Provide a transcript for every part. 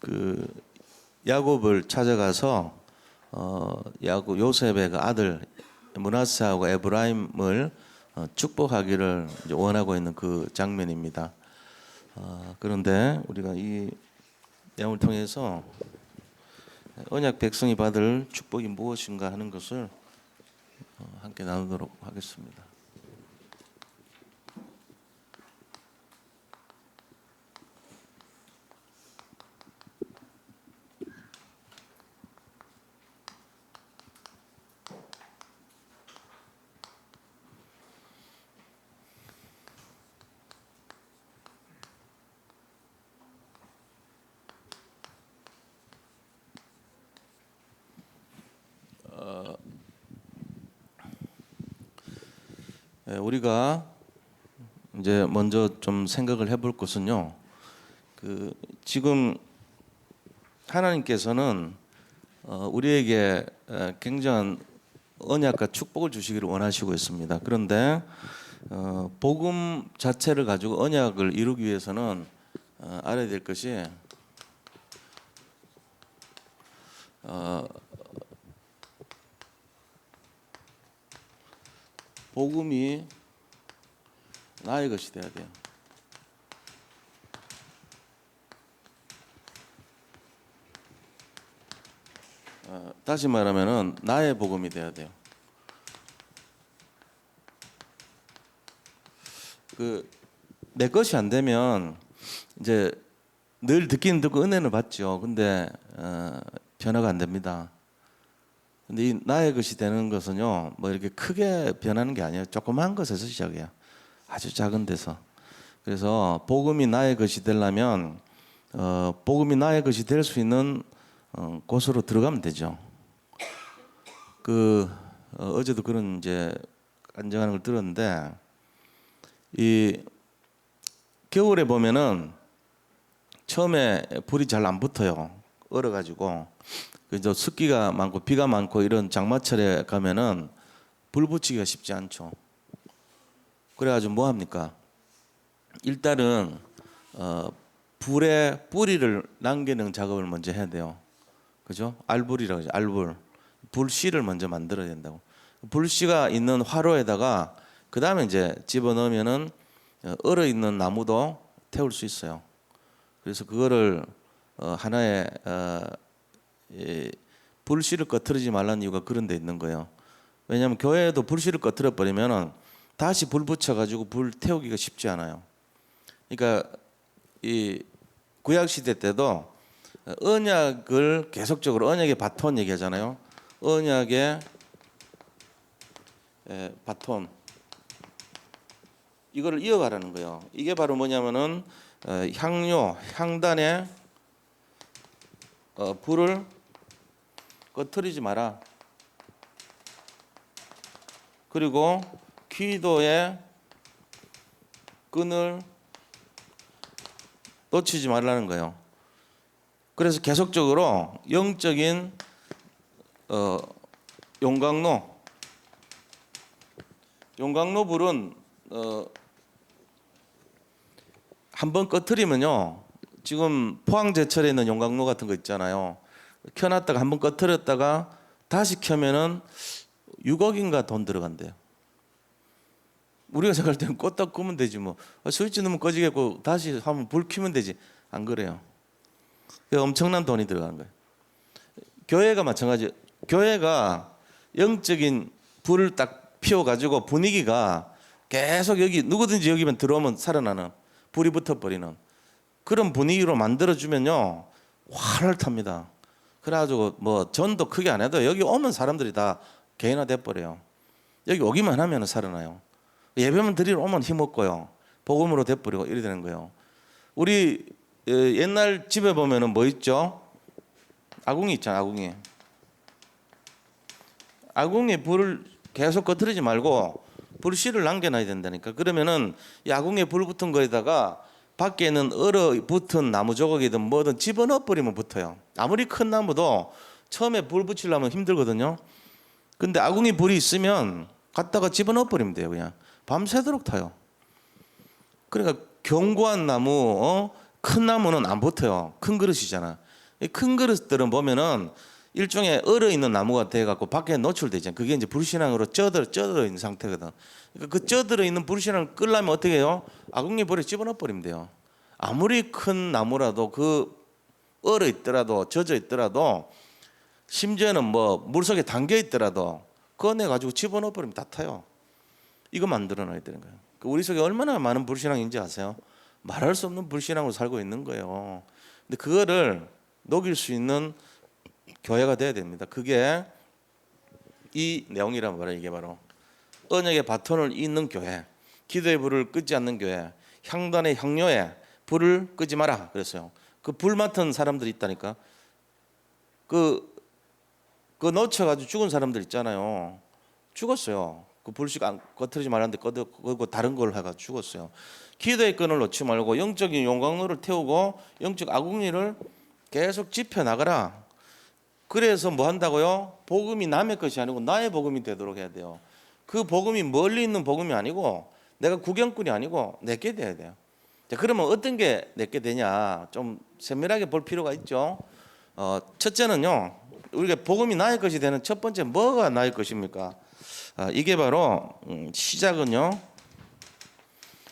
그 야곱을 찾아가서 야곱 요셉의 그 아들 므낫세하고 에브라임을 축복하기를 이제 원하고 있는 그 장면입니다. 그런데 우리가 이 내용을 통해서 언약 백성이 받을 축복이 무엇인가 하는 것을 함께 나누도록 하겠습니다. 우리가 이제 먼저 좀 생각을 해볼 것은요. 지금 하나님께서는 우리에게 굉장한 언약과 축복을 주시기를 원하시고 있습니다. 그런데 복음 자체를 가지고 언약을 이루기 위해서는 알아야 될 것이 복음이 나의 것이 돼야 돼요. 다시 말하면은 나의 복음이 돼야 돼요. 내 것이 안 되면 이제 늘 듣기는 듣고 은혜는 받죠. 근데 변화가 안 됩니다. 근데 이 나의 것이 되는 것은요, 뭐 이렇게 크게 변하는 게 아니에요. 조그만 것에서 시작해요. 아주 작은 데서. 그래서 복음이 나의 것이 되려면 복음이 나의 것이 될 수 있는 곳으로 들어가면 되죠. 어제도 그런 이제 안정하는 걸 들었는데, 이 겨울에 보면은 처음에 불이 잘 안 붙어요. 얼어가지고. 그래서 습기가 많고 비가 많고 이런 장마철에 가면은 불 붙이기가 쉽지 않죠. 그래가지고 뭐 합니까? 일단은 불에 뿌리를 남기는 작업을 먼저 해야 돼요. 그죠? 알불이라고 하죠. 알불. 불씨를 먼저 만들어야 된다고. 불씨가 있는 화로에다가 그 다음에 이제 집어넣으면은 얼어 있는 나무도 태울 수 있어요. 그래서 그거를 하나의 불씨를 꺼트리지 말라는 이유가 그런 데 있는 거예요. 왜냐하면 교회에도 불씨를 꺼트려 버리면은 다시 불 붙여가지고 불 태우기가 쉽지 않아요. 그러니까 이 구약 시대 때도 언약을 계속적으로 언약의 바톤 얘기하잖아요. 언약의 바톤 이거를 이어가라는 거예요. 이게 바로 뭐냐면은 향단에 불을 꺼트리지 마라. 그리고 기도의 끈을 놓치지 말라는 거예요. 그래서 계속적으로 영적인 용광로 불은 한번 꺼트리면요. 지금 포항제철에 있는 용광로 같은 거 있잖아요. 켜놨다가 한번 꺼트렸다가 다시 켜면은 6억인가 돈 들어간대요. 우리가 생각할 때는 껐다 끄면 되지 뭐. 스위치 넣으면 꺼지겠고 다시 하면 불 켜면 되지. 안 그래요. 엄청난 돈이 들어가는 거예요. 교회가 마찬가지. 교회가 영적인 불을 딱 피워가지고 분위기가 계속 여기 누구든지 여기면 들어오면 살아나는 불이 붙어버리는 그런 분위기로 만들어주면요 활을 탑니다. 그래가지고 뭐 전도 크게 안 해도 여기 오면 사람들이 다 개인화 돼버려요. 여기 오기만 하면 살아나요. 예배만 드리러 오면 힘없고요. 복음으로 돼버리고 이래 되는 거예요. 우리 옛날 집에 보면은 뭐 있죠? 아궁이 있잖아. 아궁이에 불을 계속 꺼트리지 말고 불씨를 남겨놔야 된다니까. 그러면은 이 아궁이에 불 붙은 거에다가 밖에 있는 얼어 붙은 나무 조각이든 뭐든 집어넣어 버리면 붙어요. 아무리 큰 나무도 처음에 불 붙이려면 힘들거든요. 근데 아궁이 불이 있으면 갖다가 집어넣어 버리면 돼요. 그냥 밤새도록 타요. 그러니까 견고한 나무, 큰 나무는 안 붙어요. 큰 그릇이잖아. 이 큰 그릇들은 보면은 일종의 얼어 있는 나무가 돼 갖고 밖에 노출되잖아요. 그게 이제 불신앙으로 쪄들어 있는 상태거든. 그러니까 그 쪄들어 있는 불신앙을 끌려면 어떻게 해요? 아궁이 불에 집어넣어 버리면 돼요. 아무리 큰 나무라도 그 얼어 있더라도 젖어 있더라도 심지어는 뭐 물속에 담겨 있더라도 꺼내 가지고 집어넣어 버리면 다 타요. 이거 만들어놔야 되는 거예요. 우리 속에 얼마나 많은 불신앙인지 아세요? 말할 수 없는 불신앙으로 살고 있는 거예요. 근데 그거를 녹일 수 있는 교회가 돼야 됩니다. 그게 이 내용이란 말이에요. 이게 바로 언약의 바톤을 잇는 교회, 기도의 불을 끄지 않는 교회, 향단의 향료에 불을 끄지 마라 그랬어요. 그 불 맡은 사람들이 있다니까. 그 놓쳐가지고 죽은 사람들 있잖아요. 죽었어요. 그 불씨 꺼트리지 말았는데 끄고 다른 걸 해가 죽었어요. 기도의 끈을 놓지 말고 영적인 용광로를 태우고 영적 아궁이를 계속 지펴 나가라. 그래서 뭐 한다고요? 복음이 남의 것이 아니고 나의 복음이 되도록 해야 돼요. 그 복음이 멀리 있는 복음이 아니고 내가 구경꾼이 아니고 내게 돼야 돼요. 자, 그러면 어떤 게 내게 되냐? 좀 세밀하게 볼 필요가 있죠. 첫째는요. 우리가 복음이 나의 것이 되는 첫 번째 뭐가 나의 것입니까? 이게 바로 시작은요.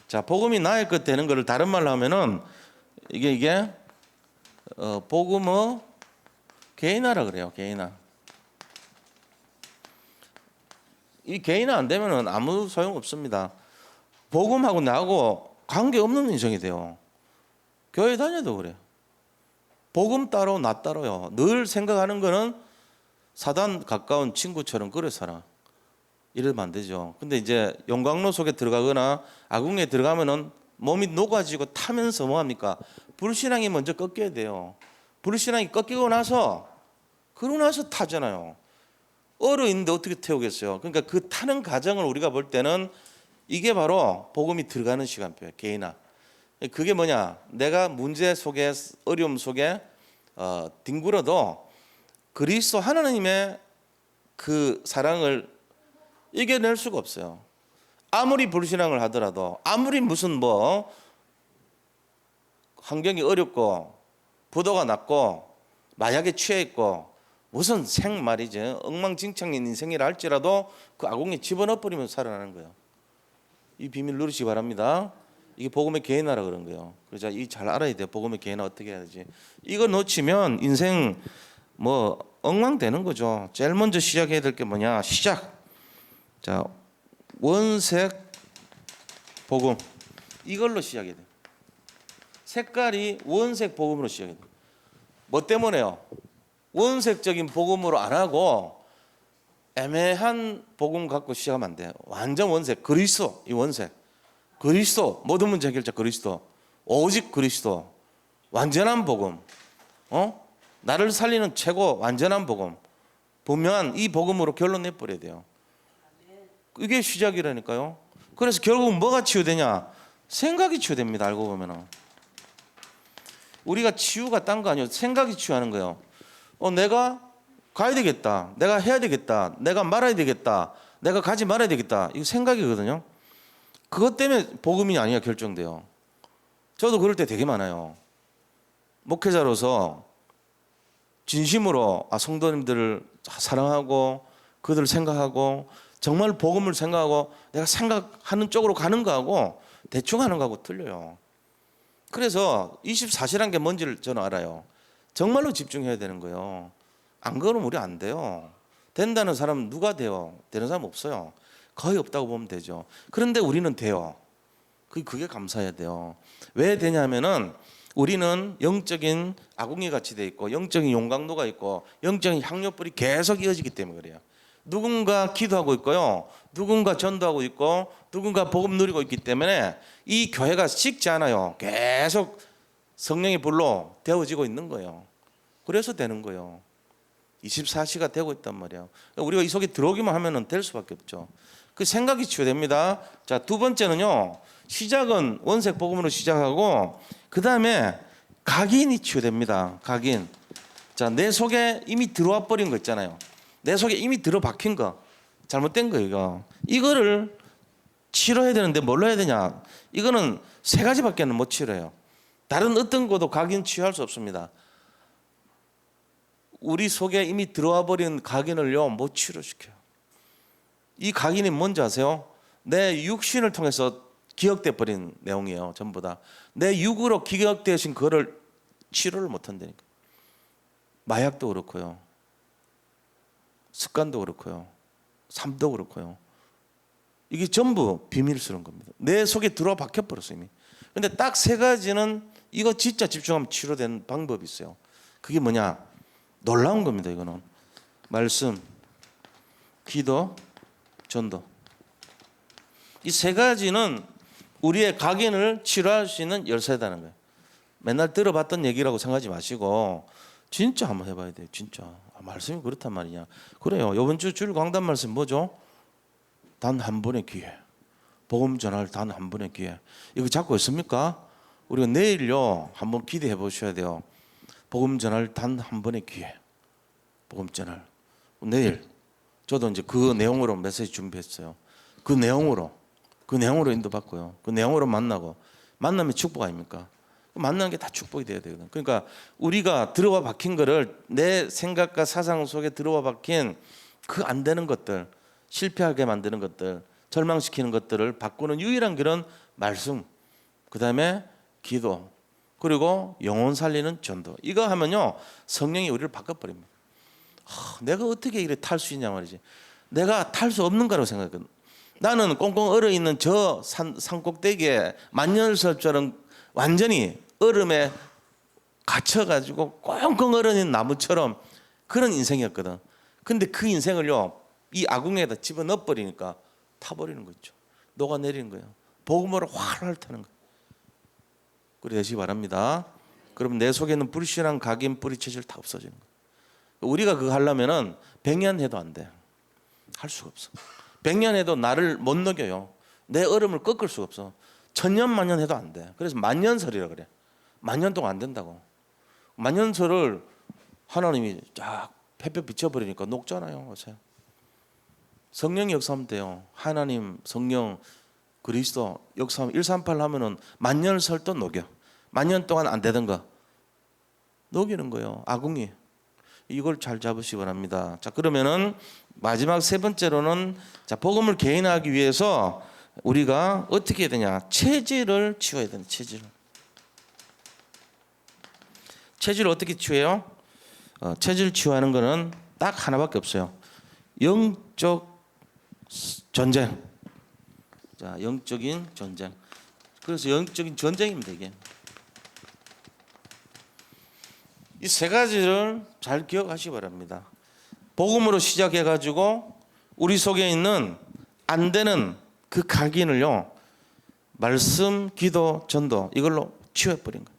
자, 복음이 나의 것 되는 것을 다른 말로 하면은 이게 복음의 개인화라 그래요. 개인화. 이 개인화 안 되면은 아무 소용 없습니다. 복음하고 나하고 관계 없는 인생이 돼요. 교회 다녀도 그래요. 복음 따로 나 따로요. 늘 생각하는 거는 사단 가까운 친구처럼 그래 살아. 이러면 안 되죠. 근데 이제 용광로 속에 들어가거나 아궁이에 들어가면은 몸이 녹아지고 타면서 뭐 합니까? 불신앙이 먼저 꺾여야 돼요. 불신앙이 꺾이고 나서 그러고 나서 타잖아요. 얼어 있는데 어떻게 태우겠어요? 그러니까 그 타는 과정을 우리가 볼 때는 이게 바로 복음이 들어가는 시간표예요. 개인화. 그게 뭐냐? 내가 문제 속에 어려움 속에 뒹굴어도 그리스도 하나님의 그 사랑을 이겨낼 수가 없어요. 아무리 불신앙을 하더라도 아무리 무슨 뭐 환경이 어렵고 부도가 났고 마약에 취해 있고 무슨 말이죠. 엉망진창인 인생이라 할지라도 그 아궁이에 집어넣어 버리면 살아나는 거예요. 이 비밀 누리시기 바랍니다. 이게 복음의 개인화라 그런 거예요. 그래서 이 잘 알아야 돼요. 복음의 개인화 어떻게 해야지. 이거 놓치면 인생 뭐 엉망되는 거죠. 제일 먼저 시작해야 될 게 뭐냐? 시작. 자, 원색 복음 이걸로 시작해야 돼요. 색깔이 원색 복음으로 시작해야 돼요. 뭐 때문에요? 원색적인 복음으로 안 하고 애매한 복음 갖고 시작하면 안 돼요. 완전 원색 그리스도. 이 원색 그리스도 모든 문제 해결자 그리스도 오직 그리스도 완전한 복음 나를 살리는 최고 완전한 복음 분명한 이 복음으로 결론 내버려야 돼요. 이게 시작이라니까요. 그래서 결국은 뭐가 치유되냐? 생각이 치유됩니다. 알고 보면은 우리가 치유가 딴 거 아니에요. 생각이 치유하는 거예요. 내가 가야 되겠다. 내가 해야 되겠다. 내가 말아야 되겠다. 내가 가지 말아야 되겠다. 이거 생각이거든요. 그것 때문에 복음이 아니야 결정돼요. 저도 그럴 때 되게 많아요. 목회자로서 진심으로 성도님들을 사랑하고 그들을 생각하고 정말 복음을 생각하고 내가 생각하는 쪽으로 가는 거하고 대충 하는 거하고 틀려요. 그래서 24시란 게 뭔지를 저는 알아요. 정말로 집중해야 되는 거예요. 안 그러면 우리 안 돼요. 된다는 사람은 누가 돼요? 되는 사람 없어요. 거의 없다고 보면 되죠. 그런데 우리는 돼요. 그게 감사해야 돼요. 왜 되냐면은 우리는 영적인 아궁이 같이 돼 있고 영적인 용광로가 있고 영적인 향료불이 계속 이어지기 때문에 그래요. 누군가 기도하고 있고요. 누군가 전도하고 있고 누군가 복음 누리고 있기 때문에 이 교회가 식지 않아요. 계속 성령의 불로 데워지고 있는 거예요. 그래서 되는 거예요. 24시가 되고 있단 말이에요. 우리가 이 속에 들어오기만 하면 될 수밖에 없죠. 그 생각이 치유됩니다. 자, 두 번째는요. 시작은 원색 복음으로 시작하고 그 다음에 각인이 치유됩니다. 각인. 자, 내 속에 이미 들어와 버린 거 있잖아요. 내 속에 이미 들어박힌 거 잘못된 거 이거를 치료해야 되는데 뭘로 해야 되냐? 이거는 세 가지밖에는 못 치료해요. 다른 어떤 것도 각인 치유할 수 없습니다. 우리 속에 이미 들어와 버린 각인을요 못 치료시켜요. 이 각인이 뭔지 아세요? 내 육신을 통해서 기억돼 버린 내용이에요. 전부 다 내 육으로 기억되신 그거를 치료를 못 한다니까. 마약도 그렇고요, 습관도 그렇고요, 삶도 그렇고요. 이게 전부 비밀스러운 겁니다. 내 속에 들어와 박혀 버렸어요 이미. 근데 딱 세 가지는 이거 진짜 집중하면 치료되는 방법이 있어요. 그게 뭐냐? 놀라운 겁니다. 이거는 말씀, 기도, 전도. 이 세 가지는 우리의 각인을 치료할 수 있는 열쇠다는 거예요. 맨날 들어봤던 얘기라고 생각하지 마시고 진짜 한번 해봐야 돼요. 진짜 말씀이 그렇단 말이냐. 그래요. 이번 주 주일 강단 말씀 뭐죠? 단 한 번의 기회. 복음 전할 단 한 번의 기회. 이거 잡고 있습니까? 우리가 내일요 한번 기대해 보셔야 돼요. 복음 전할 단 한 번의 기회. 복음 전할. 내일 저도 이제 그 내용으로 메시지 준비했어요. 그 내용으로 인도받고요. 그 내용으로 만나면 축복 아닙니까? 만나는 게 다 축복이 돼야 되거든. 그러니까 우리가 들어와 박힌 거를 내 생각과 사상 속에 들어와 박힌 그 안 되는 것들, 실패하게 만드는 것들, 절망시키는 것들을 바꾸는 유일한 길은 말씀, 그 다음에 기도, 그리고 영혼 살리는 전도. 이거 하면요 성령이 우리를 바꿔버립니다. 내가 어떻게 이래 탈 수 있냐 말이지. 내가 탈 수 없는 거라고 생각했거든. 나는 꽁꽁 얼어 있는 저 산꼭대기에 만년설처럼 완전히 얼음에 갇혀가지고 꽁꽁 얼어 있는 나무처럼 그런 인생이었거든. 근데 그 인생을요 이 아궁에다 집어넣어 버리니까 타버리는 거죠. 녹아내리는 거예요. 복음으로 활활 타는 거예요. 그래 되시기 바랍니다. 그러면 내 속에 있는 불신앙, 각인, 뿌리, 체질 다 없어지는 거예요. 우리가 그거 하려면은 100년 해도 안 돼. 할 수가 없어. 100년 해도 나를 못 녹여요. 내 얼음을 꺾을 수가 없어. 1000년 만년 해도 안 돼. 그래서 만년설이라 그래. 만년 동안 안 된다고. 만년설을 하나님이 쫙 햇볕 비춰버리니까 녹잖아요. 보세요. 성령이 역사하면 돼요. 하나님, 성령, 그리스도 역사하면 138 하면은 만년설도 녹여. 만년 동안 안 되던 거 녹이는 거예요. 아궁이. 이걸 잘 잡으시기 바랍니다. 자, 그러면은 마지막 세 번째로는 자, 복음을 개인하기 위해서 우리가 어떻게 해야 되냐? 체질을 치워야 되는 체질을 어떻게 치워요? 체질 치유하는 거는 딱 하나밖에 없어요. 영적 전쟁. 자, 영적인 전쟁. 그래서 영적인 전쟁입니다, 이게. 이 세 가지를 잘 기억하시기 바랍니다. 복음으로 시작해 가지고 우리 속에 있는 안 되는 그 각인을요. 말씀, 기도, 전도 이걸로 치유해 버린 거예요.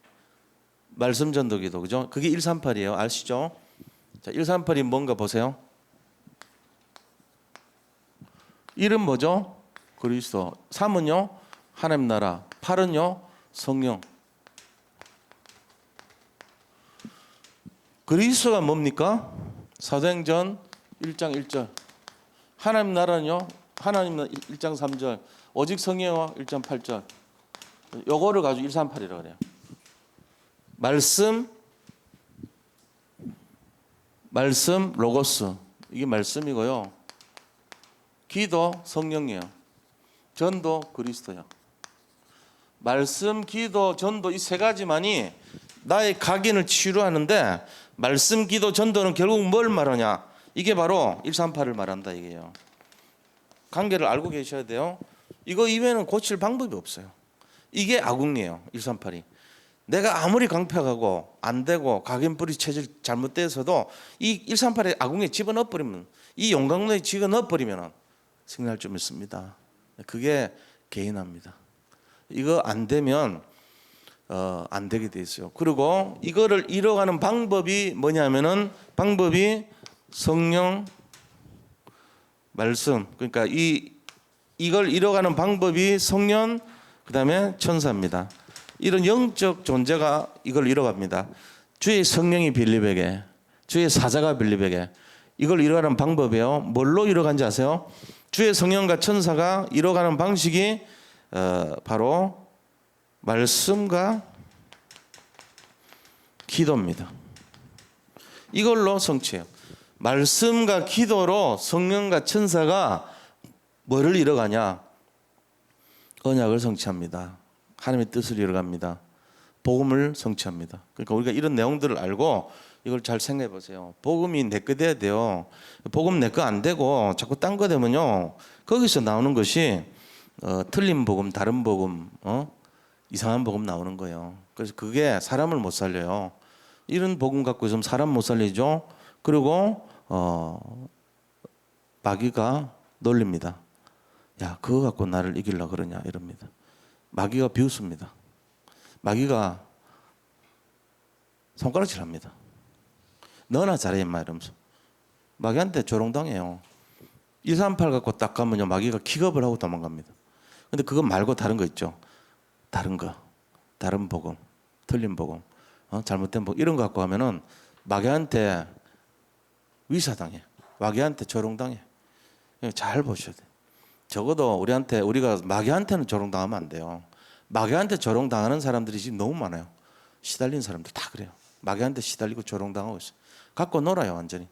말씀, 전도, 기도. 그죠? 그게 138이에요. 아시죠? 자, 138이 뭔가 보세요. 1은 뭐죠? 그리스도. 3은요? 하나님 나라. 8은요? 성령. 그리스도가 뭡니까? 사도행전 1장 1절. 하나님 나라는요? 하나님은 1장 3절. 오직 성령과 1장 8절. 요거를 가지고 138이라고 그래요. 말씀, 로고스. 이게 말씀이고요. 기도, 성령이에요. 전도, 그리스도요. 말씀, 기도, 전도 이 세 가지만이 나의 각인을 치유하는데 말씀, 기도, 전도는 결국 뭘 말하냐? 이게 바로 138을 말한다 이게요. 관계를 알고 계셔야 돼요. 이거 이외에는 고칠 방법이 없어요. 이게 아궁이에요. 138이. 내가 아무리 강팍하고 안 되고 각인 뿌리 체질 잘못돼서도 이 138의 아궁에 집어넣어 버리면 이 용광로에 집어넣어 버리면 승리할 줄 믿습니다. 그게 개인합니다. 이거 안 되면 안 되게 돼 있어요. 그리고 이거를 이뤄가는 방법이 뭐냐면은 방법이 성령, 말씀. 그러니까 이걸 이뤄가는 방법이 성령, 그다음에 천사입니다. 이런 영적 존재가 이걸 이뤄갑니다. 주의 성령이 빌립에게, 주의 사자가 빌립에게 이걸 이뤄가는 방법이에요. 뭘로 이뤄간지 아세요? 주의 성령과 천사가 이뤄가는 방식이 바로 말씀과 기도입니다. 이걸로 성취해요. 말씀과 기도로 성령과 천사가 뭐를 이뤄가냐? 언약을 성취합니다. 하나님의 뜻을 이뤄갑니다. 복음을 성취합니다. 그러니까 우리가 이런 내용들을 알고 이걸 잘 생각해 보세요. 복음이 내 거 돼야 돼요. 복음 내 거 안 되고 자꾸 딴 거 되면요, 거기서 나오는 것이 틀린 복음, 다른 복음, 이상한 복음 나오는 거예요. 그래서 그게 사람을 못 살려요. 이런 복음 갖고 있으면 사람 못 살리죠. 그리고 마귀가 놀립니다. 야, 그거 갖고 나를 이기려고 그러냐 이럽니다. 마귀가 비웃습니다. 마귀가 손가락질합니다. 너나 잘해 임마 이러면서 마귀한테 조롱당해요. 138 갖고 딱 가면요, 마귀가 기겁을 하고 도망갑니다. 근데 그거 말고 다른 거 있죠. 다른 거, 다른 복음, 틀린 복음, 잘못된 복음 이런 거 갖고 하면은 마귀한테 위사당해. 마귀한테 조롱당해. 잘 보셔야 돼. 적어도 우리가 마귀한테는 조롱당하면 안 돼요. 마귀한테 조롱당하는 사람들이 지금 너무 많아요. 시달린 사람들 다 그래요. 마귀한테 시달리고 조롱당하고 있어요. 갖고 놀아요 완전히.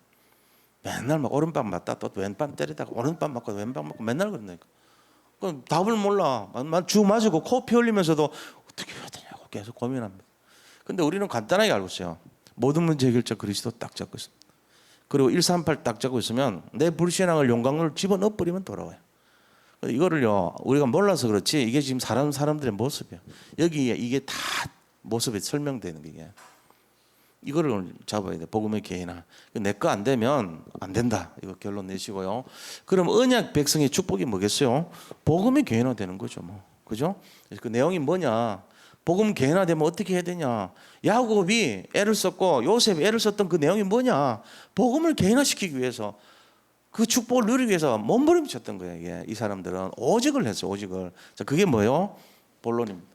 맨날 막 오른밤 맞다 또 왼밤 때리다가 오른밤 맞고 왼밤 맞고 맨날 그런다니까. 그럼 답을 몰라. 주 맞고 코 피 흘리면서도 어떻게 해야 되냐고 계속 고민합니다. 근데 우리는 간단하게 알고 있어요. 모든 문제 해결자 그리스도 딱 잡고 있습니다. 그리고 138 딱 잡고 있으면 내 불신앙을 용광로를 집어넣어 버리면 돌아와요. 이거를요, 우리가 몰라서 그렇지 이게 지금 사람들의 모습이에요. 여기에 이게 다 모습이 설명되는 게 이거를 잡아야 돼. 복음의 개인화. 내 거 안 되면 안 된다. 이거 결론 내시고요. 그럼 언약 백성의 축복이 뭐겠어요? 복음이 개인화되는 거죠, 뭐. 그죠? 그 내용이 뭐냐? 복음 개인화되면 어떻게 해야 되냐? 야곱이 애를 썼고 요셉이 애를 썼던 그 내용이 뭐냐? 복음을 개인화시키기 위해서 그 축복을 누리기 위해서 몸부림쳤던 거예요. 이게. 이 사람들은 오직을 했어요. 오직을. 자, 그게 뭐예요? 본론입니다.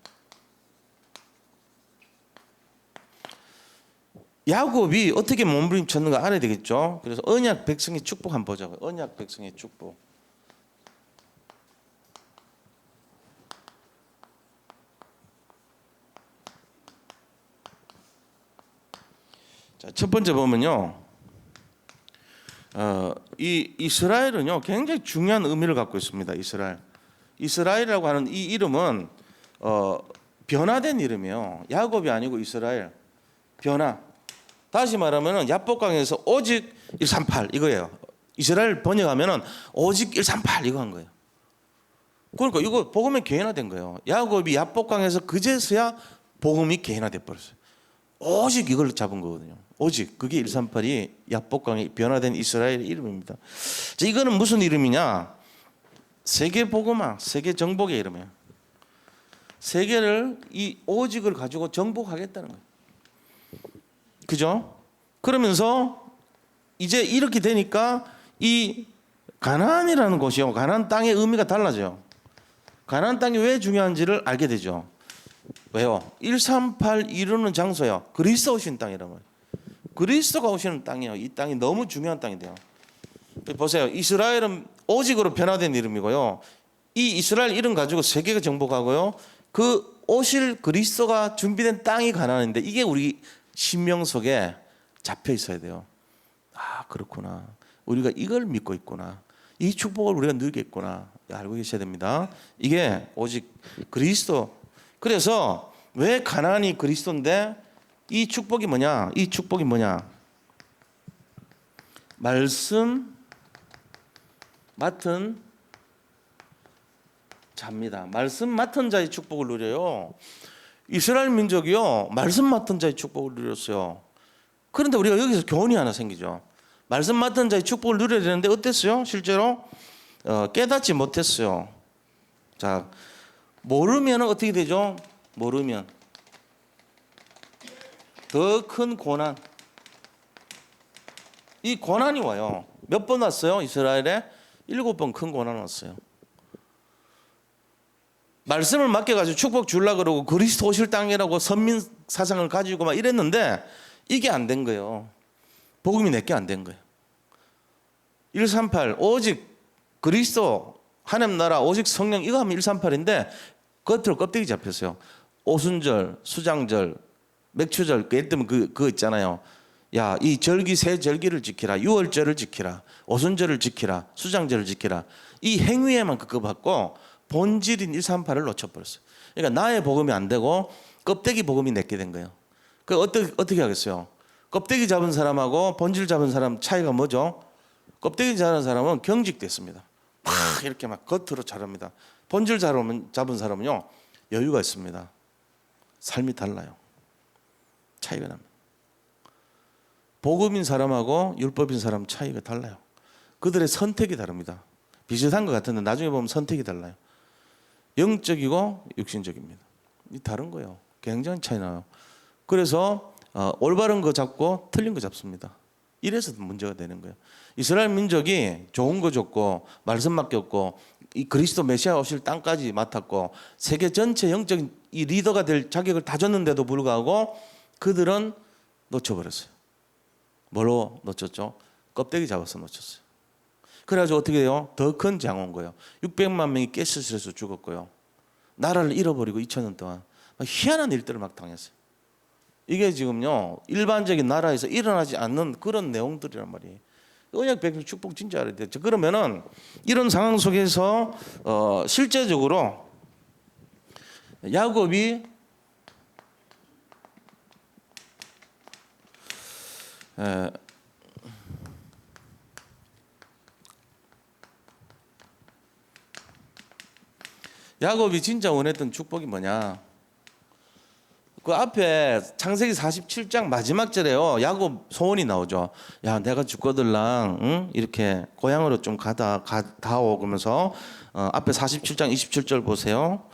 야곱이 어떻게 몸부림쳤는가 알아야 되겠죠. 그래서 언약 백성의 축복 한번 보자고요. 언약 백성의 축복. 자, 첫 번째 보면요, 이 이스라엘은요 굉장히 중요한 의미를 갖고 있습니다. 이스라엘이라고 하는 이 이름은 변화된 이름이에요. 야곱이 아니고 이스라엘. 변화. 다시 말하면은 야복강에서 오직 138 이거예요. 이스라엘 번역하면은 오직 138 이거 한 거예요. 그러니까 이거 복음이 개인화된 거예요. 야곱이 야복강에서 그제서야 복음이 개인화돼 버렸어요. 오직 이걸 잡은 거거든요. 오직 그게 138이 야복강에 변화된 이스라엘 이름입니다. 자, 이거는 무슨 이름이냐? 세계 복음화, 세계 정복의 이름이에요. 세계를 이 오직을 가지고 정복하겠다는 거예요. 그죠? 그러면서 이제 이렇게 되니까 이 가나안이라는 곳이요, 가나안 땅의 의미가 달라져요. 가나안 땅이 왜 중요한지를 알게 되죠. 왜요? 138 이루는 장소요, 그리스도 오신 땅이란 말이에요. 그리스도가 오시는 땅이에요. 이 땅이 너무 중요한 땅인데요. 보세요. 이스라엘은 오직으로 변화된 이름이고요. 이 이스라엘 이름 가지고 세계가 정복하고요. 그 오실 그리스도가 준비된 땅이 가나안인데 이게 우리 신명 속에 잡혀 있어야 돼요. 아, 그렇구나. 우리가 이걸 믿고 있구나. 이 축복을 우리가 누리겠구나. 알고 계셔야 됩니다. 이게 오직 그리스도. 그래서 왜 가나안이 그리스도인데 이 축복이 뭐냐? 이 축복이 뭐냐? 말씀 맡은 자입니다. 말씀 맡은 자의 축복을 누려요. 이스라엘 민족이요, 말씀 맡은 자의 축복을 누렸어요. 그런데 우리가 여기서 교훈이 하나 생기죠. 말씀 맡은 자의 축복을 누려야 되는데 어땠어요? 실제로 깨닫지 못했어요. 자, 모르면 어떻게 되죠? 모르면 더 큰 고난. 이 고난이 와요. 몇 번 왔어요? 이스라엘에 7번 큰 고난 왔어요. 말씀을 맡겨가지고 축복 주려고 그러고 그리스도 오실 땅이라고 선민 사상을 가지고 막 이랬는데 이게 안 된 거예요. 복음이 내게 안 된 거예요. 138 오직 그리스도 하나님 나라 오직 성령 이거 하면 138인데 겉으로 껍데기 잡혔어요. 오순절, 수장절, 맥추절 예를 들면 그거 있잖아요. 야, 이 절기 세 절기를 지키라. 유월절을 지키라. 오순절을 지키라. 수장절을 지키라. 이 행위에만 급급받고 본질인 138을 놓쳐버렸어요. 그러니까 나의 복음이 안 되고 껍데기 복음이 내게 된 거예요. 그 어떻게 하겠어요? 껍데기 잡은 사람하고 본질 잡은 사람 차이가 뭐죠? 껍데기 잡은 사람은 경직됐습니다. 막 이렇게 막 겉으로 자랍니다. 본질 잡은 사람은요, 여유가 있습니다. 삶이 달라요. 차이가 납니다. 복음인 사람하고 율법인 사람 차이가 달라요. 그들의 선택이 다릅니다. 비슷한 것 같은데 나중에 보면 선택이 달라요. 영적이고 육신적입니다. 이 다른 거예요. 굉장히 차이 나요. 그래서 올바른 거 잡고 틀린 거 잡습니다. 이래서 문제가 되는 거예요. 이스라엘 민족이 좋은 거 줬고 말씀 맡겼고 이 그리스도 메시아 오실 땅까지 맡았고 세계 전체 영적인 이 리더가 될 자격을 다 줬는데도 불구하고 그들은 놓쳐버렸어요. 뭘로 놓쳤죠? 껍데기 잡아서 놓쳤어요. 그래가지고 어떻게 해요? 더 큰 장 온 거예요. 600만 명이 가스실에서 죽었고요. 나라를 잃어버리고 2000년 동안 희한한 일들을 막 당했어요. 이게 지금요 일반적인 나라에서 일어나지 않는 그런 내용들이란 말이에요. 언약 백성 축복 진짜 알아야 돼요. 그러면은 이런 상황 속에서 실제적으로 야곱이 야곱이 진짜 원했던 축복이 뭐냐? 그 앞에 창세기 47장 마지막 절에요. 야곱 소원이 나오죠. 야, 내가 죽거들랑 응? 이렇게 고향으로 좀 가다오 그러면서 앞에 47장 27절 보세요.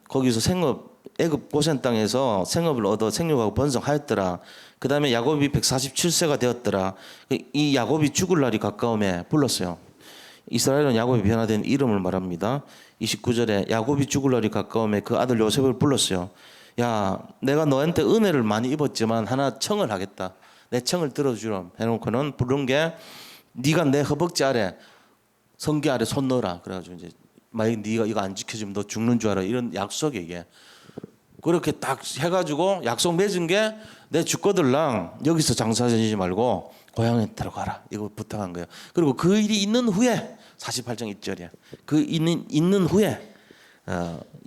거기서 생업 애굽 고센 땅에서 생업을 얻어 생육하고 번성하였더라. 그 다음에 야곱이 147세가 되었더라. 이 야곱이 죽을 날이 가까움에 불렀어요. 이스라엘은 야곱이 변화된 이름을 말합니다. 29절에 야곱이 죽을 날이 가까움에 그 아들 요셉을 불렀어요. 야, 내가 너한테 은혜를 많이 입었지만 하나 청을 하겠다. 내 청을 들어주렴 해놓고는 부른 게 네가 내 허벅지 아래 성기 아래 손 넣어라. 그래가지고 이제 만약 네가 이거 안 지켜주면 너 죽는 줄 알아. 이런 약속이 이게 그렇게 딱 해가지고 약속 맺은 게 내 죽거들랑 여기서 장사지지 말고 고향에 들어가라. 이거 부탁한 거예요. 그리고 그 일이 있는 후에 48장 1절이야. 그 있는 후에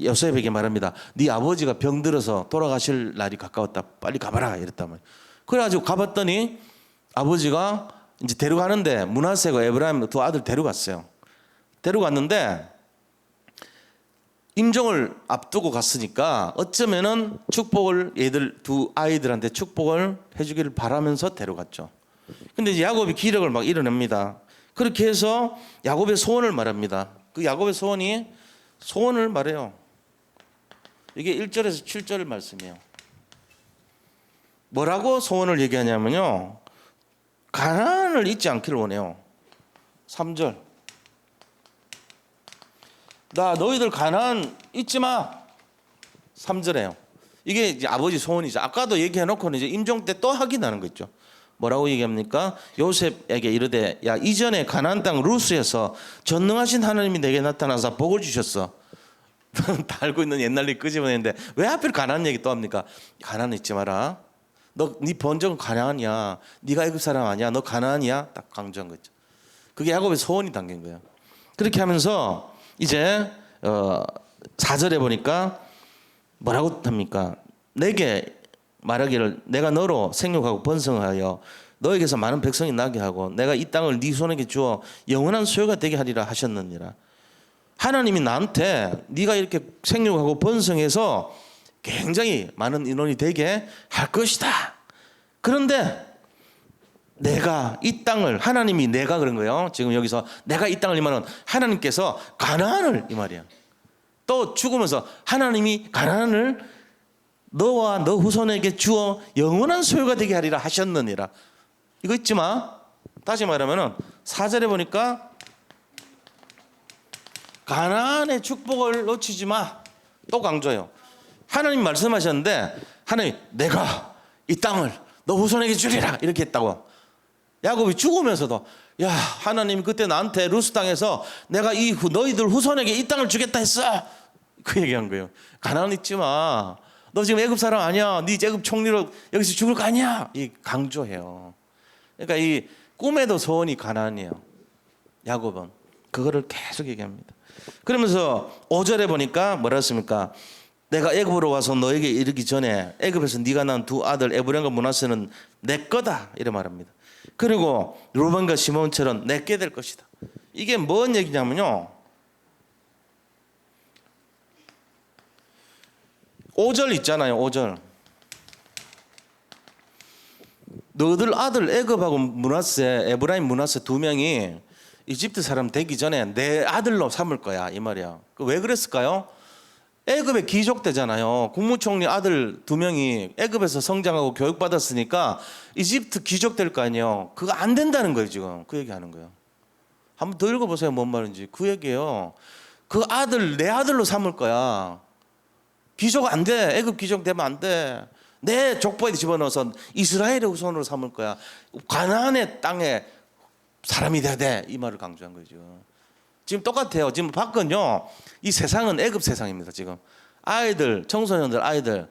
요셉에게 말합니다. 네 아버지가 병들어서 돌아가실 날이 가까웠다. 빨리 가봐라 이랬단 말이에요. 그래가지고 가봤더니 아버지가 이제 데려가는데 므낫세가 에브라임 두 아들 데려갔어요. 데려갔는데 임종을 앞두고 갔으니까 어쩌면은 축복을 얘들 두 아이들한테 축복을 해주기를 바라면서 데려갔죠. 근데 이제 야곱이 기력을 막 이뤄냅니다. 그렇게 해서 야곱의 소원을 말합니다. 그 야곱의 소원을 말해요. 이게 1절에서 7절 말씀이에요. 뭐라고 소원을 얘기하냐면요. 가나안을 잊지 않기를 원해요. 3절. 나 너희들 가나안 잊지 마. 3절에요. 이게 이제 아버지 소원이죠. 아까도 얘기해놓고는 이제 임종 때 또 확인하는 거 있죠. 뭐라고 얘기합니까? 요셉에게 이르되 야 이전에 가나안 땅 루스에서 전능하신 하나님이 내게 나타나서 복을 주셨어. 다 알고 있는 옛날 일 끄집어내는데 왜 하필 가나안 얘기 또 합니까? 가나안 잊지 마라. 네 본적은 가나안이야. 네가 애굽 사람 아니야. 너 가나안이야. 딱 강조한 거죠. 그게 야곱의 소원이 담긴 거예요. 그렇게 하면서 이제 4절에 보니까 뭐라고 합니까? 내게 말하기를 내가 너로 생육하고 번성하여 너에게서 많은 백성이 나게 하고 내가 이 땅을 네 손에게 주어 영원한 소유가 되게 하리라 하셨느니라. 하나님이 나한테 네가 이렇게 생육하고 번성해서 굉장히 많은 인원이 되게 할 것이다. 그런데 내가 이 땅을 하나님이 내가 그런 거예요. 지금 여기서 내가 이 땅을 이말은 하나님께서 가나안을 이 말이야. 또 죽으면서 하나님이 가나안을 너와 너 후손에게 주어 영원한 소유가 되게 하리라 하셨느니라. 이거 잊지 마. 다시 말하면은 4절에 보니까 가나안의 축복을 놓치지 마. 또 강조해요. 하나님 말씀하셨는데 하나님 내가 이 땅을 너 후손에게 주리라 이렇게 했다고. 야곱이 죽으면서도 야 하나님 그때 나한테 루스 땅에서 내가 너희들 후손에게 이 땅을 주겠다 했어. 그 얘기한 거예요. 가나안 잊지 마. 너 지금 애굽 사람 아니야. 네 애굽 총리로 여기서 죽을 거 아니야. 이 강조해요. 그러니까 이 꿈에도 소원이 가나안이에요. 야곱은 그거를 계속 얘기합니다. 그러면서 5절에 보니까 뭐라 했습니까? 내가 애굽으로 와서 너에게 이르기 전에 애굽에서 네가 낳은 두 아들 에브론과 므낫세는 내 거다 이래 말합니다. 그리고 루벤과 시몬처럼 내게 될 것이다. 이게 뭔 얘기냐면요, 5절 있잖아요. 5절 너들 아들 애굽하고 므낫세, 에브라임 므낫세 두 명이 이집트 사람 되기 전에 내 아들로 삼을 거야 이 말이야. 왜 그랬을까요? 애굽의 귀족되잖아요. 국무총리 아들 두 명이 애굽에서 성장하고 교육받았으니까 이집트 귀족 될 거 아니에요. 그거 안 된다는 거예요. 지금 그 얘기하는 거예요. 한번 더 읽어보세요. 뭔 말인지. 그 얘기예요. 그 아들 내 아들로 삼을 거야. 귀족 안 돼. 애굽 귀족 되면 안 돼. 내 족보에 집어넣어서 이스라엘의 후손으로 삼을 거야. 가나안의 땅에 사람이 돼야 돼. 이 말을 강조한 거죠. 지금 똑같아요. 지금 밖은요, 이 세상은 애굽 세상입니다. 지금 아이들, 청소년들 아이들,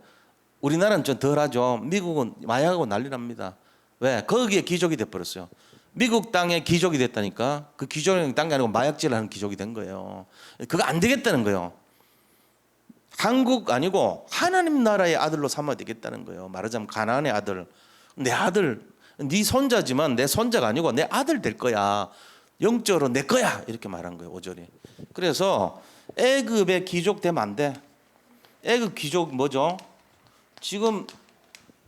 우리나라는 좀 덜하죠. 미국은 마약하고 난리 납니다. 왜? 거기에 귀족이 돼버렸어요. 미국 땅에 귀족이 됐다니까. 그 귀족이 땅이 아니고 마약질을 하는 귀족이 된 거예요. 그거 안 되겠다는 거예요. 한국 아니고 하나님 나라의 아들로 삼아야 되겠다는 거예요. 말하자면 가나안의 아들, 내 아들, 네 손자지만 내 손자가 아니고 내 아들 될 거야. 영적으로 내 거야. 이렇게 말한 거예요. 5절이. 그래서 애굽의 귀족 되면 안 돼. 애굽 귀족 뭐죠? 지금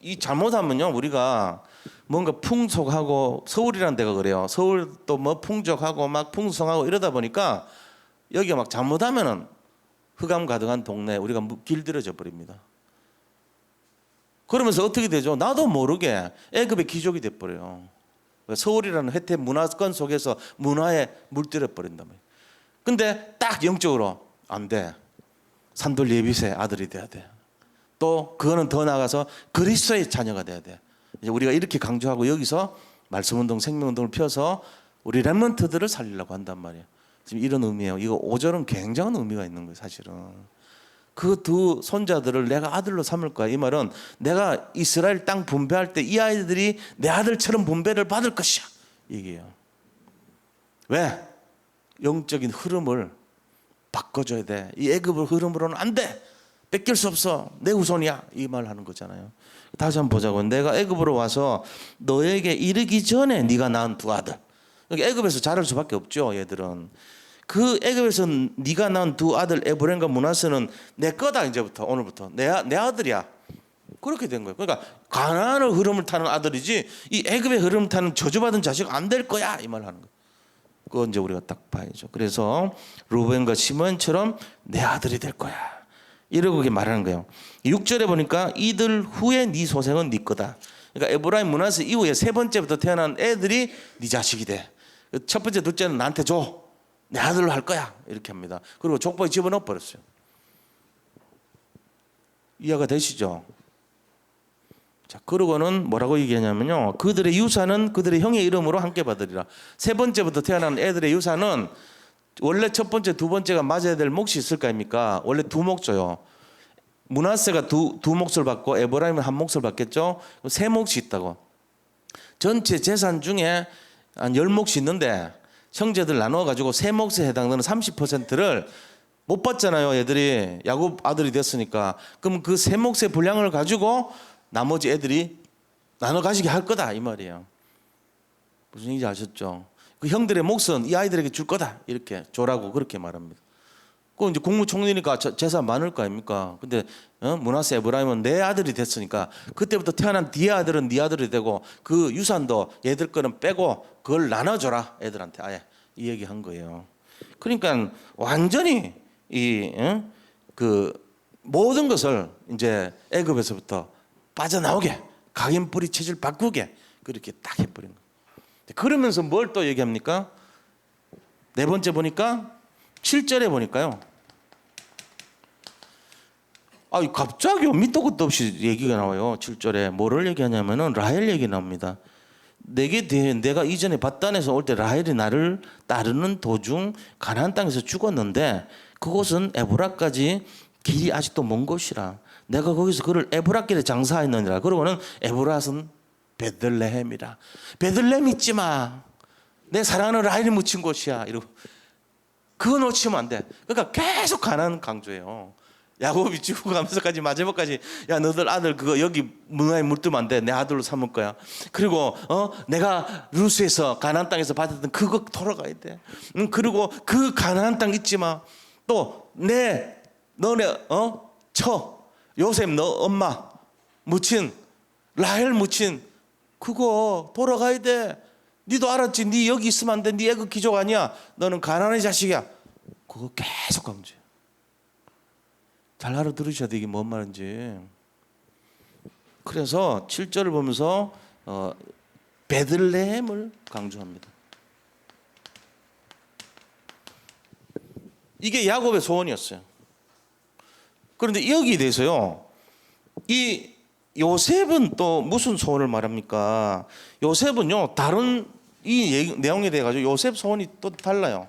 이 잘못하면요, 우리가 뭔가 풍속하고, 서울이라는 데가 그래요. 서울도 뭐 풍족하고 막 풍성하고 이러다 보니까 여기가 막 잘못하면은 흑암 가득한 동네에 우리가 길들여져 버립니다. 그러면서 어떻게 되죠? 나도 모르게 애굽의 귀족이 돼버려요. 서울이라는 혜택 문화권 속에서 문화에 물들여 버린단 말이에요. 근데 딱 영적으로 안 돼. 산돌 예비새 아들이 돼야 돼. 또 그거는 더 나아가서 그리스도의 자녀가 돼야 돼. 이제 우리가 이렇게 강조하고 여기서 말씀운동, 생명운동을 펴서 우리 렘넌트들을 살리려고 한단 말이에요. 지금 이런 의미예요. 이거 5절은 굉장한 의미가 있는 거예요. 사실은 그 두 손자들을 내가 아들로 삼을 거야. 이 말은 내가 이스라엘 땅 분배할 때 이 아이들이 내 아들처럼 분배를 받을 것이야. 이게요. 왜? 영적인 흐름을 바꿔줘야 돼. 이 애굽의 흐름으로는 안 돼. 뺏길 수 없어. 내 후손이야. 이 말 하는 거잖아요. 다시 한번 보자고. 내가 애굽으로 와서 너에게 이르기 전에 네가 낳은 두 아들. 애굽에서 자랄 수밖에 없죠. 얘들은. 그 애굽에서 네가 낳은 두 아들 에브론과 므낫세는 내 거다. 이제부터 오늘부터 내 아들이야. 그렇게 된 거예요. 그러니까 가나안의 흐름을 타는 아들이지 이 애굽의 흐름을 타는 저주받은 자식 안 될 거야. 이 말 하는 거예요. 그건 이제 우리가 딱 봐야죠. 그래서 루벤과 시몬처럼 내 아들이 될 거야. 이러고 말하는 거예요. 6절에 보니까 이들 후에 네 소생은 네 거다. 그러니까 에브라임 므낫세 이후에 세 번째부터 태어난 애들이 네 자식이 돼. 첫 번째, 둘째는 나한테 줘. 내 아들로 할 거야. 이렇게 합니다. 그리고 족보에 집어넣어 버렸어요. 이해가 되시죠? 자, 그러고는 뭐라고 얘기하냐면요, 그들의 유산은 그들의 형의 이름으로 함께 받으리라. 세 번째부터 태어난 애들의 유산은 원래 첫 번째, 두 번째가 맞아야 될 몫이 있을 거 아닙니까? 원래 두 몫 줘요. 므낫세가 두 몫을 받고 에브라임은 한 몫을 받겠죠. 세 몫이 있다고. 전체 재산 중에 한 10몫이 있는데 형제들 나눠 가지고 세 몫에 해당되는 30%를 못 받잖아요. 애들이 야곱 아들이 됐으니까. 그럼 그 세 몫의 분량을 가지고 나머지 애들이 나눠 가지게 할 거다 이 말이에요. 무슨 얘기인지 아셨죠? 그 형들의 몫은 이 아이들에게 줄 거다 이렇게 줘라고 그렇게 말합니다. 그 이제 국무총리니까 재산 많을 거 아닙니까? 근데 므낫세 에브라임은 내 아들이 됐으니까 그때부터 태어난 뒤에 아들은 네 아들이 되고 그 유산도 얘들 거는 빼고 그걸 나눠줘라 애들한테 아예 이 얘기 한 거예요. 그러니까 완전히 그 모든 것을 이제 애굽에서부터 빠져나오게 각인 뿌리 체질 바꾸게 그렇게 딱 해버린 거예요. 그러면서 뭘 또 얘기합니까? 네 번째 보니까 7절에 보니까요. 갑자기 밑도 끝도 없이 얘기가 나와요. 7절에 뭐를 얘기하냐면은 라헬 얘기 나옵니다. 내가 이전에 바단에서 올 때 라헬이 나를 따르는 도중 가나안 땅에서 죽었는데 그곳은 에브라까지 길이 아직도 먼 곳이라 내가 거기서 그를 에브라길에 장사했느니라. 그러고는 에브랏은 베들레헴이라. 베들레헴 잊지 마. 내 사랑하는 라헬이 묻힌 곳이야. 이러고 그거 놓치면 안 돼. 그러니까 계속 가난 강조해요. 야곱이 죽고 가면서까지 마지막까지 야 너들 아들 그거 여기 문화에 물들면 안 돼. 내 아들로 삼을 거야. 그리고 내가 루스에서 가나안 땅에서 받았던 그거 돌아가야 돼. 그리고 그 가나안 땅 잊지 마. 또 너네 요셉 너 엄마 무친 라헬 무친 그거 돌아가야 돼. 니도 알았지. 니 여기 있으면 안 돼. 니 애국 귀족 아니야. 너는 가나안의 자식이야. 그거 계속 강조해. 잘 알아들으셔야 돼. 이게 뭔 말인지. 그래서 7절을 보면서 베들레헴을 강조합니다. 이게 야곱의 소원이었어요. 그런데 여기에 대해서요. 이 요셉은 또 무슨 소원을 말합니까? 요셉은요. 다른 이 내용에 대해 가지고 요셉 소원이 또 달라요.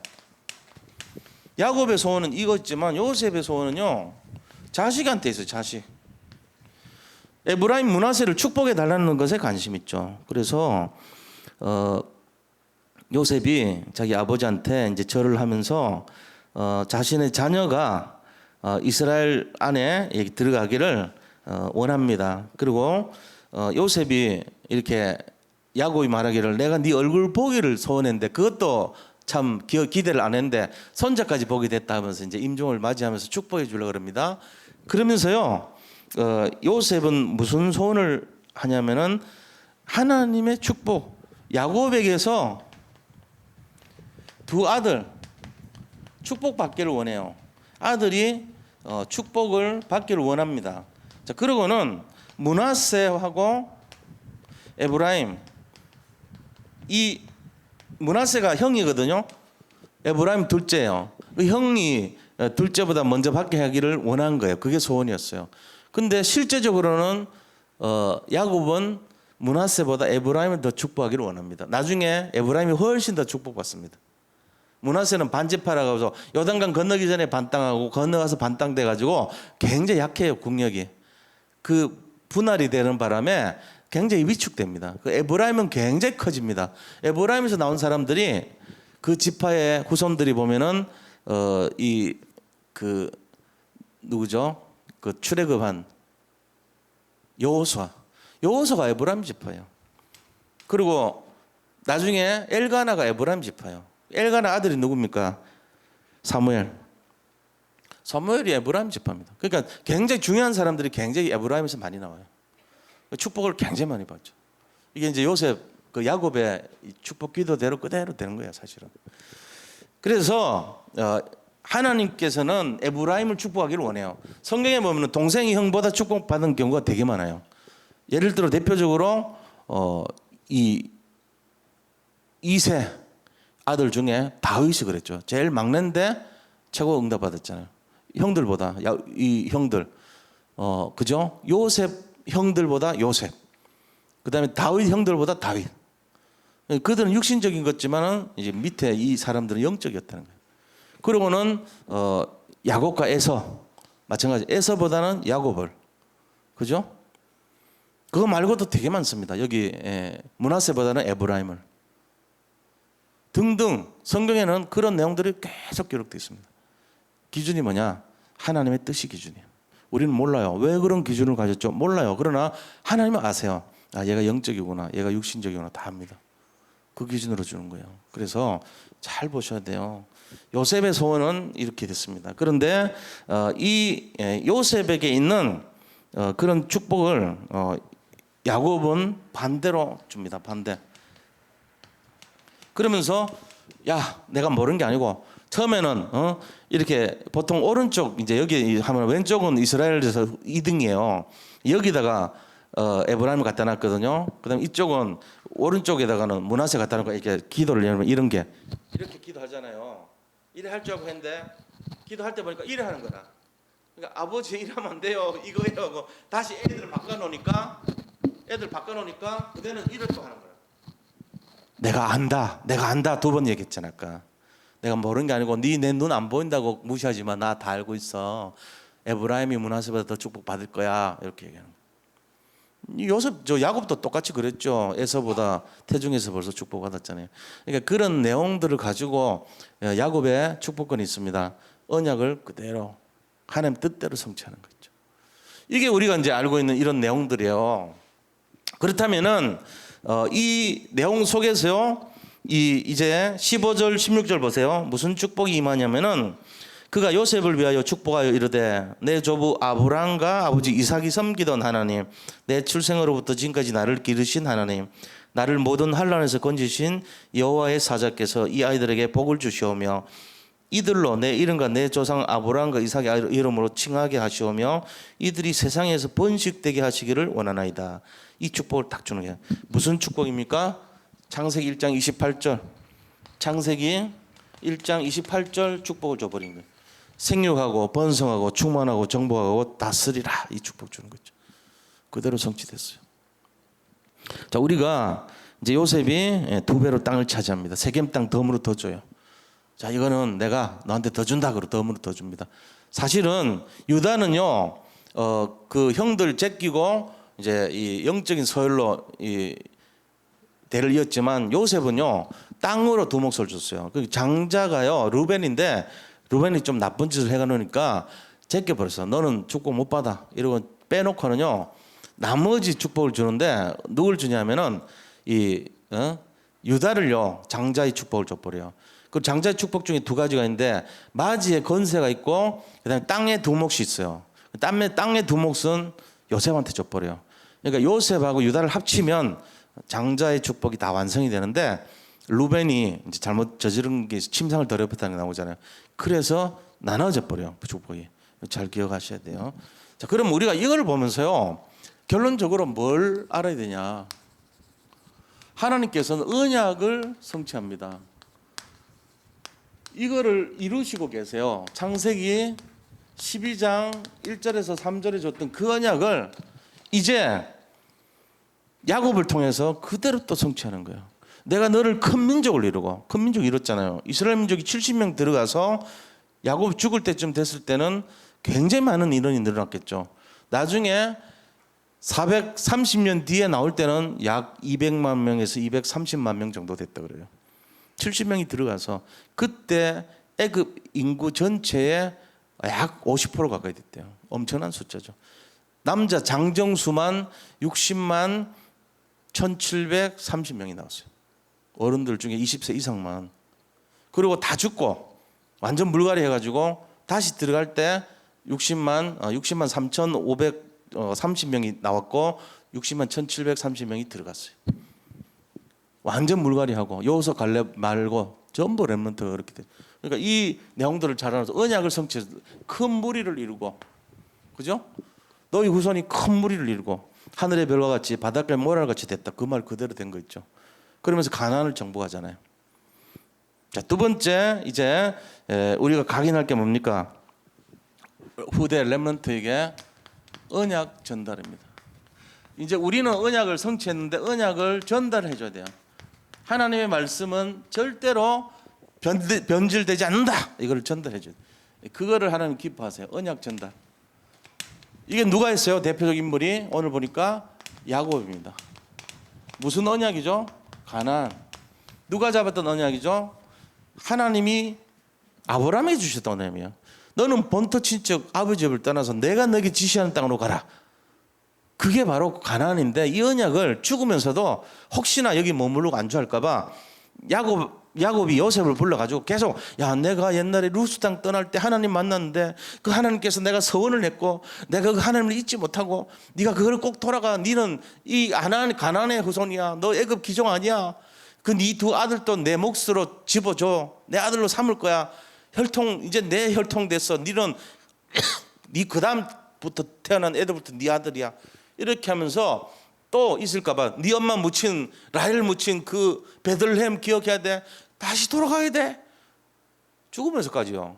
야곱의 소원은 이거지만 요셉의 소원은요. 자식한테 있어요. 자식. 에브라임 므낫세를 축복해 달라는 것에 관심 있죠. 그래서 요셉이 자기 아버지한테 이제 절을 하면서 자신의 자녀가 이스라엘 안에 들어가기를 원합니다. 그리고 요셉이 이렇게 야곱이 말하기를 내가 네 얼굴 보기를 소원했는데 그것도 참 기대를 안 했는데 손자까지 보게 됐다 하면서 이제 임종을 맞이하면서 축복해 주려고 그럽니다. 그러면서요 요셉은 무슨 소원을 하냐면은 하나님의 축복, 야곱에게서 두 아들 축복받기를 원해요. 아들이 축복을 받기를 원합니다. 자, 그러고는 므낫세하고 에브라임, 이 므낫세가 형이거든요. 에브라임 둘째예요. 그 형이 둘째보다 먼저 받게 하기를 원한 거예요. 그게 소원이었어요. 근데 실제적으로는 야곱은 므낫세보다 에브라임을 더 축복하기를 원합니다. 나중에 에브라임이 훨씬 더 축복받습니다. 므낫세는 반지파라고 해서 요단강 건너기 전에 반땅하고 건너가서 반땅돼 가지고 굉장히 약해요. 국력이. 그 분할이 되는 바람에 굉장히 위축됩니다. 그 에브라임은 굉장히 커집니다. 에브라임에서 나온 사람들이 그 지파의 후손들이 보면은 누구죠? 그 출애굽한 여호수아가 에브라임 지파예요. 그리고 나중에 엘가나가 에브라임 지파예요. 엘가나 아들이 누굽니까? 사무엘이 에브라임 지파입니다. 그러니까 굉장히 중요한 사람들이 굉장히 에브라임에서 많이 나와요. 축복을 굉장히 많이 받죠. 이게 이제 요셉 그 야곱의 축복 기도대로 그대로 되는 거예요, 사실은. 그래서 하나님께서는 에브라임을 축복하기를 원해요. 성경에 보면 동생이 형보다 축복받은 경우가 되게 많아요. 예를 들어 대표적으로 이 2세 아들 중에 다윗이 그랬죠. 제일 막내인데 최고 응답 받았잖아요. 형들보다 이 형들 그죠? 요셉 형들보다 요셉. 그다음에 다윗 형들보다 다윗. 그들은 육신적인 것지만은 이제 밑에 이 사람들은 영적이었다는 거예요. 그러고는 야곱과 에서 마찬가지. 에서보다는 야곱을 그죠? 그거 말고도 되게 많습니다. 여기 므낫세보다는 에브라임을 등등 성경에는 그런 내용들이 계속 기록되어 있습니다. 기준이 뭐냐? 하나님의 뜻이 기준이에요. 우리는 몰라요. 왜 그런 기준을 가졌죠? 몰라요. 그러나 하나님은 아세요. 아, 얘가 영적이구나. 얘가 육신적이구나. 다 압니다. 그 기준으로 주는 거예요. 그래서 잘 보셔야 돼요. 요셉의 소원은 이렇게 됐습니다. 그런데 이 요셉에게 있는 그런 축복을 야곱은 반대로 줍니다. 반대. 그러면서 야, 내가 모르는 게 아니고 처음에는 이렇게 보통 오른쪽 이제 여기 하면 왼쪽은 이스라엘에서 2등이에요. 여기다가 에브라임을 갖다 놨거든요. 그다음 이쪽은 오른쪽에다가는 므낫세 갖다 놓고 이렇게 기도를 열면 이런 게 이렇게 기도하잖아요. 이래 할 줄 알고 했는데 기도할 때 보니까 이래 하는 거다. 그러니까 아버지 이러면 안 돼요. 이거예요 하고 다시 애들 바꿔놓으니까 그대는 이래 또 하는 거야. 내가 안다 2번 얘기했잖아 아까. 내가 모르는 게 아니고 네 내 눈 안 보인다고 무시하지 마. 나 다 알고 있어. 에브라임이 므낫세보다 더 축복 받을 거야 이렇게 얘기하는 거예요. 요셉 야곱도 똑같이 그랬죠. 에서보다 태중에서 벌써 축복 받았잖아요. 그러니까 그런 내용들을 가지고 야곱의 축복권이 있습니다. 언약을 그대로 하나님 뜻대로 성취하는 거죠. 이게 우리가 이제 알고 있는 이런 내용들이에요. 그렇다면은 이 내용 속에서요, 이제 15절 16절 보세요. 무슨 축복이 임하냐면은 그가 요셉을 위하여 축복하여 이르되 내 조부 아브람과 아버지 이삭이 섬기던 하나님, 내 출생으로부터 지금까지 나를 기르신 하나님, 나를 모든 환난에서 건지신 여호와의 사자께서 이 아이들에게 복을 주시오며 이들로 내 이름과 내 조상 아브람과 이삭의 이름으로 칭하게 하시오며 이들이 세상에서 번식되게 하시기를 원하나이다. 이 축복을 딱 주는 거예요. 무슨 축복입니까? 창세기 1장 28절. 창세기 1장 28절 축복을 줘버린 거예요. 생육하고 번성하고 충만하고 정복하고 다스리라. 이 축복 주는 거죠. 그대로 성취됐어요. 자, 우리가 이제 요셉이 2배로 땅을 차지합니다. 세겜 땅 덤으로 더 줘요. 자, 이거는 내가 너한테 더 준다 그러고 덤으로 더 줍니다. 사실은 유다는요, 그 형들 제끼고 이제 이 영적인 서열로 이 대를 이었지만 요셉은요 땅으로 두 몫을 줬어요. 그 장자가요 루벤인데 루벤이 좀 나쁜 짓을 해가니까 제껴버렸어. 너는 축복 못 받아. 이러고 빼놓고는요 나머지 축복을 주는데 누굴 주냐면은 유다를요 장자의 축복을 줘버려요. 그 장자의 축복 중에 두 가지가 있는데 마지의 건세가 있고 그다음에 땅의 두 몫이 있어요. 땅의 두 몫은 요셉한테 줘버려요. 그러니까 요셉하고 유다를 합치면 장자의 축복이 다 완성이 되는데 루벤이 이제 잘못 저지른 게 침상을 더럽혔다는 게 나오잖아요. 그래서 나눠져 버려요. 그 축복이. 잘 기억하셔야 돼요. 자, 그럼 우리가 이걸 보면서요 결론적으로 뭘 알아야 되냐? 하나님께서는 언약을 성취합니다. 이거를 이루시고 계세요. 창세기 12장 1절에서 3절에 줬던 그 언약을 이제 야곱을 통해서 그대로 또 성취하는 거예요. 내가 너를 큰 민족을 이루고, 큰 민족 이뤘잖아요. 이스라엘 민족이 70명 들어가서 야곱 죽을 때쯤 됐을 때는 굉장히 많은 인원이 늘어났겠죠. 나중에 430년 뒤에 나올 때는 약 200만 명에서 230만 명 정도 됐다 그래요. 70명이 들어가서 그때 애굽 인구 전체의 약 50% 가까이 됐대요. 엄청난 숫자죠. 남자 장정수만 60만 1730명이 나왔어요. 어른들 중에 20세 이상만. 그리고 다 죽고 완전 물갈이 해가지고 다시 들어갈 때 60만 3,530명이 나왔고 60만 1,730명이 들어갔어요. 완전 물갈이하고 여호수 갈렙 말고 전부 렘넌트가 그렇게 돼요. 그러니까 이 내용들을 잘 알아서 언약을 성취해서 큰 무리를 이루고, 그죠? 너희 후손이 큰 무리를 이루고 하늘의 별과 같이 바닷가의 모래같이 됐다. 그 말 그대로 된 거 있죠. 그러면서 가나안을 정복하잖아요. 자, 두 번째 이제 우리가 각인할 게 뭡니까? 후대 렘넌트에게 언약 전달입니다. 이제 우리는 언약을 성취했는데 언약을 전달해 줘야 돼요. 하나님의 말씀은 절대로 변질되지 않는다. 이걸 전달해 줘야 돼요. 그거를 하나님 기뻐하세요. 언약 전달. 이게 누가 했어요? 대표적 인물이 오늘 보니까 야곱입니다. 무슨 언약이죠? 가나안. 누가 잡았던 언약이죠? 하나님이 아브라함에게 주셨던 언약이에요. 너는 본토 친척 아버지 집을 떠나서 내가 너에게 지시하는 땅으로 가라. 그게 바로 가나안인데 이 언약을 죽으면서도 혹시나 여기 머무르고 안주할까 봐 야곱이 요셉을 불러가지고 계속 야 내가 옛날에 루스 땅 떠날 때 하나님 만났는데 그 하나님께서 내가 서원을 했고 내가 그 하나님을 잊지 못하고 네가 그걸 꼭 돌아가. 너는 이 가나안의 후손이야. 너 애굽 기종 아니야. 그 네 두 아들도 내 몫으로 집어줘. 내 아들로 삼을 거야. 혈통 이제 내 혈통 됐어. 너는 네 그다음부터 태어난 애들부터 네 아들이야. 이렇게 하면서 또 있을까 봐 네 엄마 묻힌 라헬 묻힌 그 베들레헴 기억해야 돼. 다시 돌아가야 돼. 죽으면서까지요.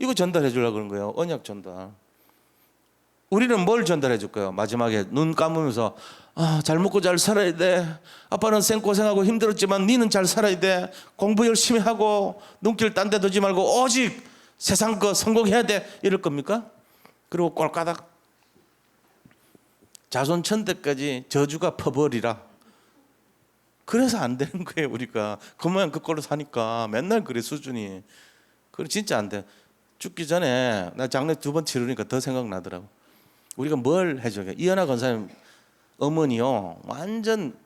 이거 전달해 주려고 그런 거예요. 언약 전달. 우리는 뭘 전달해 줄 거예요? 마지막에 눈 감으면서 잘 먹고 잘 살아야 돼. 아빠는 생고생하고 힘들었지만 니는 잘 살아야 돼. 공부 열심히 하고 눈길 딴 데 두지 말고 오직 세상 거 성공해야 돼. 이럴 겁니까? 그리고 꼴까닥 자손천대까지 저주가 퍼버리라. 그래서 안 되는 거예요. 우리가 그 모양 그 꼴로 사니까 맨날 그래 수준이. 그래 진짜 안 돼. 죽기 전에 나 장례 2번 치르니까 더 생각나더라고. 우리가 뭘 해줘야 돼. 이현아 권사님 어머니요 완전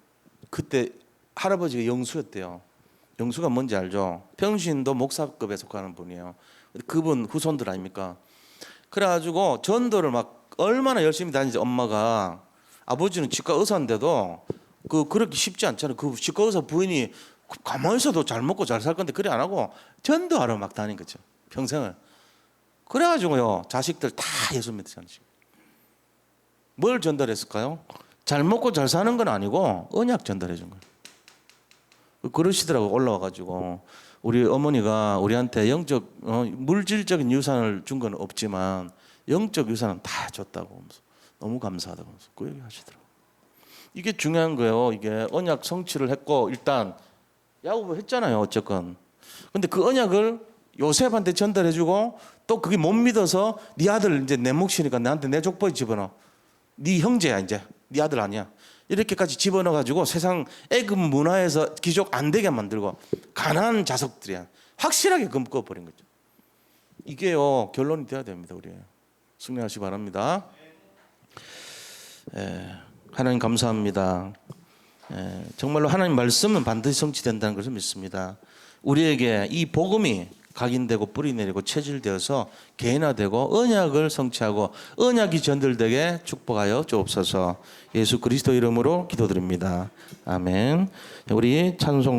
그때 할아버지가 영수였대요. 영수가 뭔지 알죠? 평신도 목사급에 속하는 분이에요. 그분 후손들 아닙니까? 그래가지고 전도를 막 얼마나 열심히 다니지. 엄마가 아버지는 치과 의사인데도 그렇게 쉽지 않잖아요. 그 치과 의사 부인이 가만히 있어도 잘 먹고 잘 살 건데 그래 안 하고 전도하러 막 다닌 거죠. 평생을. 그래가지고요 자식들 다 예수 믿지 않으시고. 뭘 전달했을까요? 잘 먹고 잘 사는 건 아니고 언약 전달해 준 거예요. 그러시더라고. 올라와가지고 우리 어머니가 우리한테 영적 물질적인 유산을 준 건 없지만 영적 유산은 다 줬다고 하면서 너무 감사하다고 하면서 그 얘기 하시더라고. 이게 중요한 거예요. 이게 언약 성취를 했고 일단 야곱을 했잖아요. 어쨌건. 근데 그 언약을 요셉한테 전달해주고 또 그게 못 믿어서 네 아들 이제 내 몫이니까 나한테 내 족보에 집어넣어. 네 형제야 이제 네 아들 아니야. 이렇게까지 집어넣어가지고 세상 애굽 문화에서 귀족 안 되게 만들고 가난한 자석들이야. 확실하게 끊어버린 거죠. 이게요 결론이 돼야 됩니다. 우리 승리하시기 바랍니다. 하나님 감사합니다. 정말로 하나님 말씀은 반드시 성취된다는 것을 믿습니다. 우리에게 이 복음이 각인되고 뿌리내리고 체질되어서 개인화되고 언약을 성취하고 언약이 전달되게 축복하여 주옵소서. 예수 그리스도 이름으로 기도드립니다. 아멘. 우리 찬송